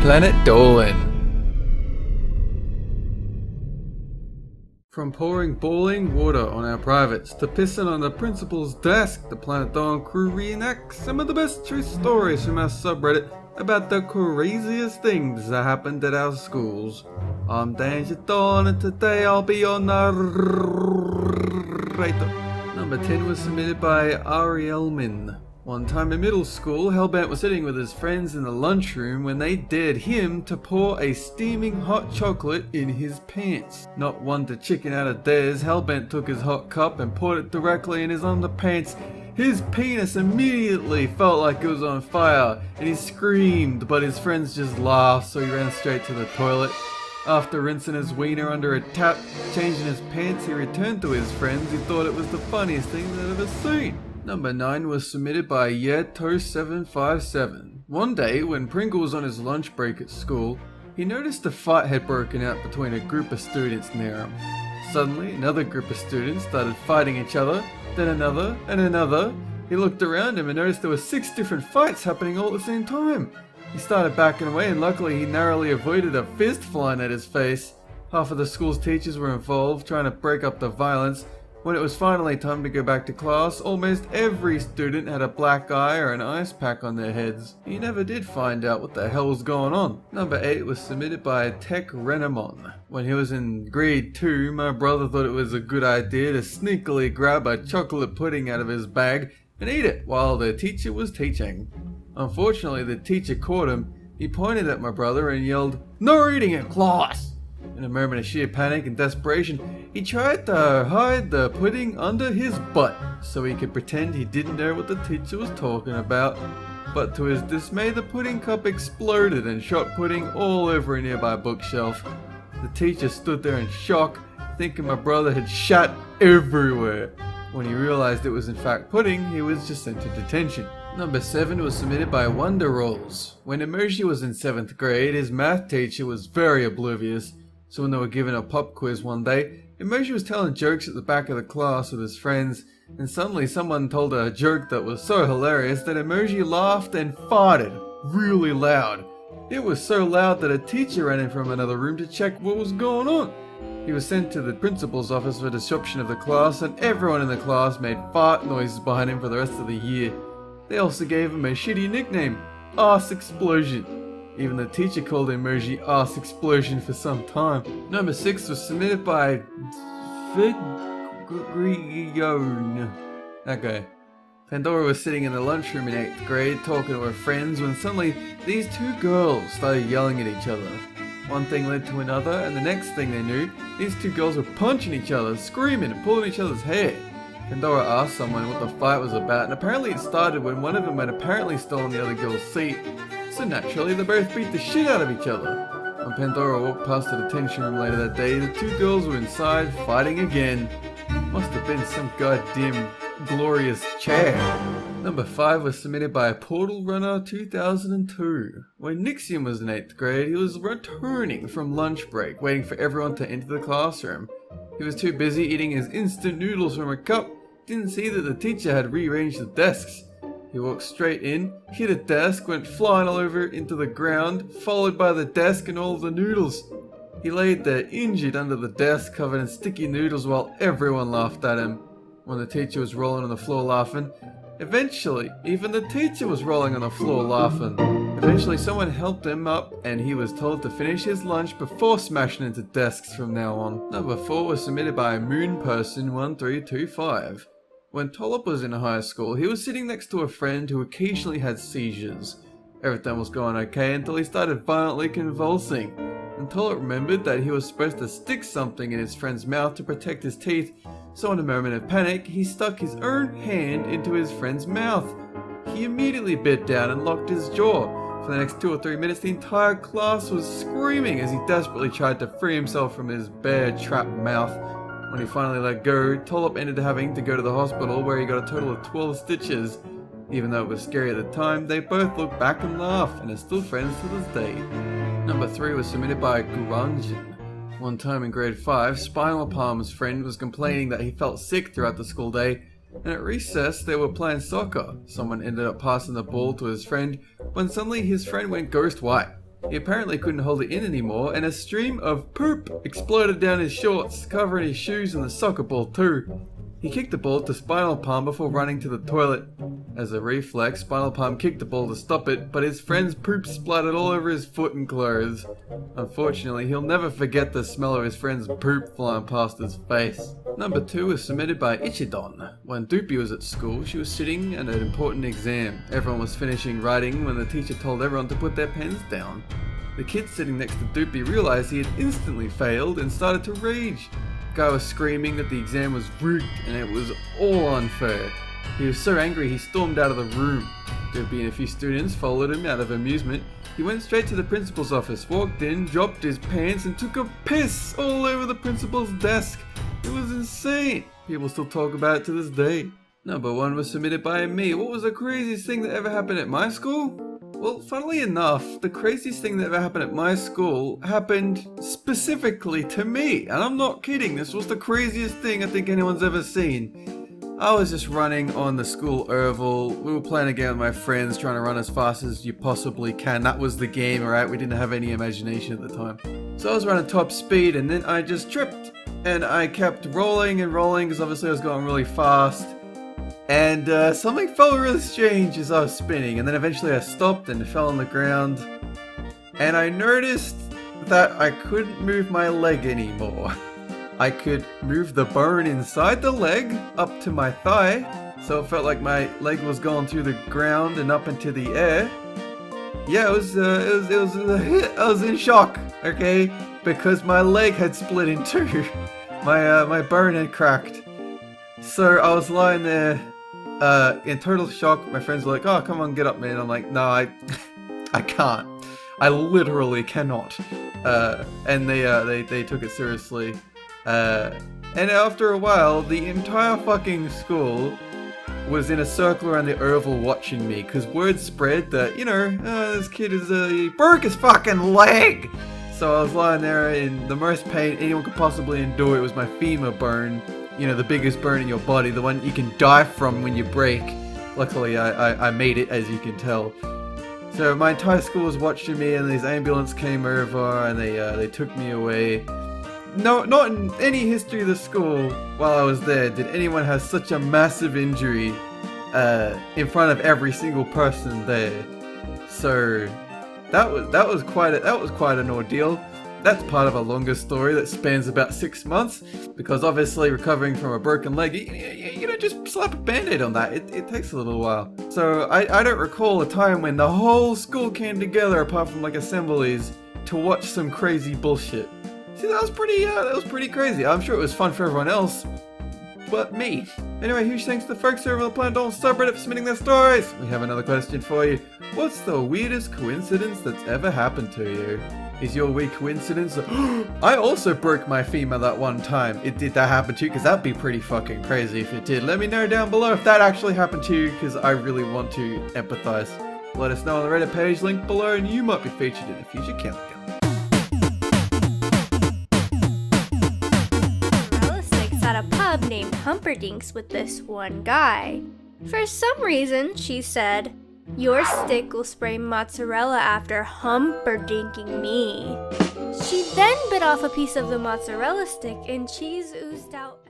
Planet Dolan. From pouring boiling water on our privates to pissing on the principal's desk, the Planet Dolan crew reenacts some of the best true stories from our subreddit about the craziest things that happened at our schools. I'm Ichidon and today I'll be your narrator. Number 10 was submitted by Airielman. One time in middle school, Hellbent was sitting with his friends in the lunchroom when they dared him to pour a steaming hot chocolate in his pants. Not one to chicken out of dares, Hellbent took his hot cup and poured it directly in his underpants. His penis immediately felt like it was on fire and he screamed, but his friends just laughed, so he ran straight to the toilet. After rinsing his wiener under a tap, changing his pants, he returned to his friends. He thought it was the funniest thing they'd ever seen. Number 9 was submitted by Yeto757. One day, when Pringle was on his lunch break at school, he noticed a fight had broken out between a group of students near him. Suddenly, another group of students started fighting each other, then another, and another. He looked around him and noticed there were 6 different fights happening all at the same time. He started backing away and luckily he narrowly avoided a fist flying at his face. Half of the school's teachers were involved, trying to break up the violence. When it was finally time to go back to class, almost every student had a black eye or an ice pack on their heads. He never did find out what the hell was going on. Number 8 was submitted by Techrenamon. When he was in grade 2, my brother thought it was a good idea to sneakily grab a chocolate pudding out of his bag and eat it while the teacher was teaching. Unfortunately, the teacher caught him. He pointed at my brother and yelled, "No eating in class!" In a moment of sheer panic and desperation, he tried to hide the pudding under his butt so he could pretend he didn't know what the teacher was talking about. But to his dismay, the pudding cup exploded and shot pudding all over a nearby bookshelf. The teacher stood there in shock, thinking my brother had shat everywhere. When he realized it was in fact pudding, he was just sent to detention. Number 7 was submitted by Wonderrolls. When Emoji was in 7th grade, his math teacher was very oblivious. So when they were given a pop quiz one day, Emoji was telling jokes at the back of the class with his friends, and suddenly someone told a joke that was so hilarious that Emoji laughed and farted really loud. It was so loud that a teacher ran in from another room to check what was going on. He was sent to the principal's office for disruption of the class, and everyone in the class made fart noises behind him for the rest of the year. They also gave him a shitty nickname, Arse Explosion. Even the teacher called Emoji Arse Explosion for some time. Number 6 was submitted by Vgreown. That guy. Pandora was sitting in the lunchroom in 8th grade talking to her friends when suddenly these 2 girls started yelling at each other. One thing led to another, and the next thing they knew, these 2 girls were punching each other, screaming and pulling each other's hair. Pandora asked someone what the fight was about, and apparently it started when one of them had apparently stolen the other girl's seat. So naturally, they both beat the shit out of each other. When Pandora walked past the detention room later that day, the 2 girls were inside fighting again. Must have been some goddamn glorious chair. Number 5 was submitted by Portal Runner 2002. When Nixium was in 8th grade, he was returning from lunch break, waiting for everyone to enter the classroom. He was too busy eating his instant noodles from a cup, didn't see that the teacher had rearranged the desks. He walked straight in, hit a desk, went flying all over into the ground, followed by the desk and all of the noodles. He laid there injured under the desk, covered in sticky noodles while everyone laughed at him. When the teacher was rolling on the floor laughing, eventually, even the teacher was rolling on the floor laughing. Eventually someone helped him up and he was told to finish his lunch before smashing into desks from now on. Number 4 was submitted by Moonperson1325. When Tolop was in high school, he was sitting next to a friend who occasionally had seizures. Everything was going okay until he started violently convulsing. And Tolop remembered that he was supposed to stick something in his friend's mouth to protect his teeth, so in a moment of panic, he stuck his own hand into his friend's mouth. He immediately bit down and locked his jaw. For the next 2 or 3 minutes, the entire class was screaming as he desperately tried to free himself from his bare, trapped mouth. When he finally let go, Tolop ended up having to go to the hospital where he got a total of 12 stitches. Even though it was scary at the time, they both look back and laugh and are still friends to this day. Number 3 was submitted by Guranjan. One time in grade 5, Spinal Palm's friend was complaining that he felt sick throughout the school day, and at recess they were playing soccer. Someone ended up passing the ball to his friend when suddenly his friend went ghost white. He apparently couldn't hold it in anymore, and a stream of poop exploded down his shorts, covering his shoes and the soccer ball too. He kicked the ball to Spinal Palm before running to the toilet. As a reflex, Spinal Palm kicked the ball to stop it, but his friend's poop splattered all over his foot and clothes. Unfortunately, he'll never forget the smell of his friend's poop flying past his face. Number 2 was submitted by Ichidon. When Doopy was at school, she was sitting at an important exam. Everyone was finishing writing when the teacher told everyone to put their pens down. The kid sitting next to Doopy realized he had instantly failed and started to rage. The guy was screaming that the exam was rigged and it was all unfair. He was so angry he stormed out of the room. Doopy and a few students followed him out of amusement. He went straight to the principal's office, walked in, dropped his pants and took a piss all over the principal's desk. It was insane. People still talk about it to this day. Number 1 was submitted by me. What was the craziest thing that ever happened at my school? Well, funnily enough, the craziest thing that ever happened at my school happened specifically to me. And I'm not kidding, this was the craziest thing I think anyone's ever seen. I was just running on the school oval. We were playing a game with my friends, trying to run as fast as you possibly can. That was the game, alright? We didn't have any imagination at the time. So I was running top speed and then I just tripped. And I kept rolling and rolling because obviously I was going really fast. And something felt really strange as I was spinning, and then eventually I stopped and fell on the ground. And I noticed that I couldn't move my leg anymore. I could move the bone inside the leg up to my thigh, so it felt like my leg was going through the ground and up into the air. Yeah, it was I was in shock, okay, because my leg had split in two. My bone had cracked. So I was lying there in total shock. My friends were like, "Oh, come on, get up, man." I'm like, "No, I can't. I literally cannot." And they took it seriously. And after a while, the entire fucking school was in a circle around the oval watching me, because word spread that, this kid he broke his fucking leg. So I was lying there in the most pain anyone could possibly endure. It was my femur bone, the biggest bone in your body, the one you can die from when you break. Luckily, I made it, as you can tell. So my entire school was watching me, and this ambulance came over, and they took me away. No, not in any history of the school while I was there did anyone have such a massive injury in front of every single person there. So that was quite an ordeal. That's part of a longer story that spans about 6 months, because obviously recovering from a broken leg, you don't just slap a band-aid on that. It takes a little while. So I don't recall a time when the whole school came together, apart from like assemblies, to watch some crazy bullshit. See, that was pretty crazy. I'm sure it was fun for everyone else, but me. Anyway, huge thanks to the folks over on the Planet Dolan subreddit for submitting their stories. We have another question for you. What's the weirdest coincidence that's ever happened to you? Is your weird coincidence I also broke my femur that one time. Did that happen to you? Because that'd be pretty fucking crazy if it did. Let me know down below if that actually happened to you, because I really want to empathize. Let us know on the Reddit page linked below, and you might be featured in a future countdown. At a pub named Humperdinck's with this one guy. For some reason, she said, "Your stick will spray mozzarella after humperdinking me." She then bit off a piece of the mozzarella stick and cheese oozed out.